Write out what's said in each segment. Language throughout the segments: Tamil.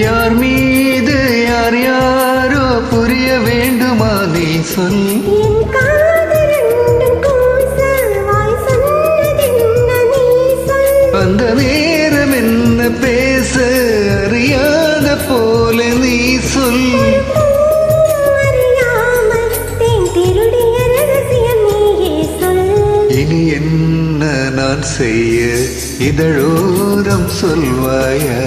யார் மீது யார் யாரோ புரிய வேண்டுமா நீ சொல். அந்த நேரம் என்ன பேச அறியாத போல நீ சொல். இனி என்ன நான் செய்ய இதழோரம் சொல்வாயா.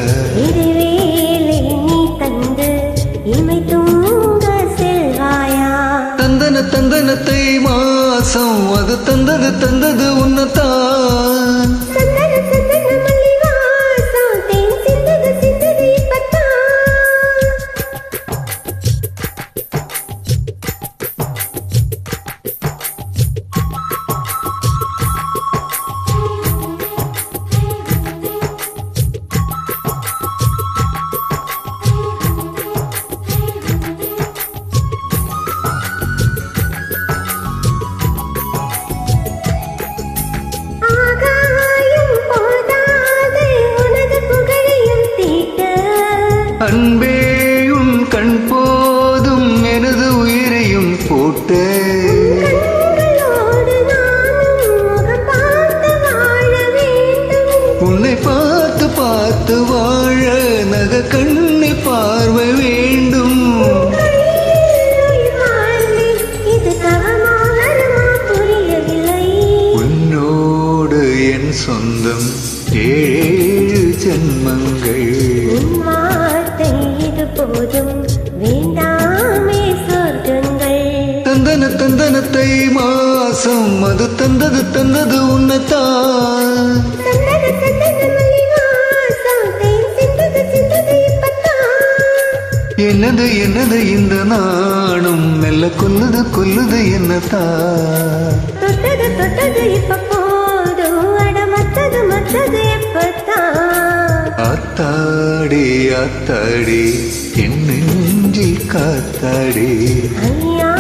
தந்தன தந்தனத்தை மாசம் அது தந்தது உன்னதான். அன்பே உன் கண் போதும் எனது உயிரையும் போட்டு. உன்னை பார்த்து பார்த்து வாழ நக கண்ணை பார்வை வேண்டும். உன்னோடு என் சொந்தம் 7 ஜென்மங்கள். போதும் வேண்டாமே சொர்க்கங்கள். தந்தனத்தை மாசம் அது தந்தது உன்னதான். என்னது இந்த நானும் மெல்ல கொல்லுது என்னதான். தொட்டது இப்ப போதும் அடமத்தது எப்பத்தான். ஆத்தாடி என் நெஞ்சில் காத்தாடி. ஐயா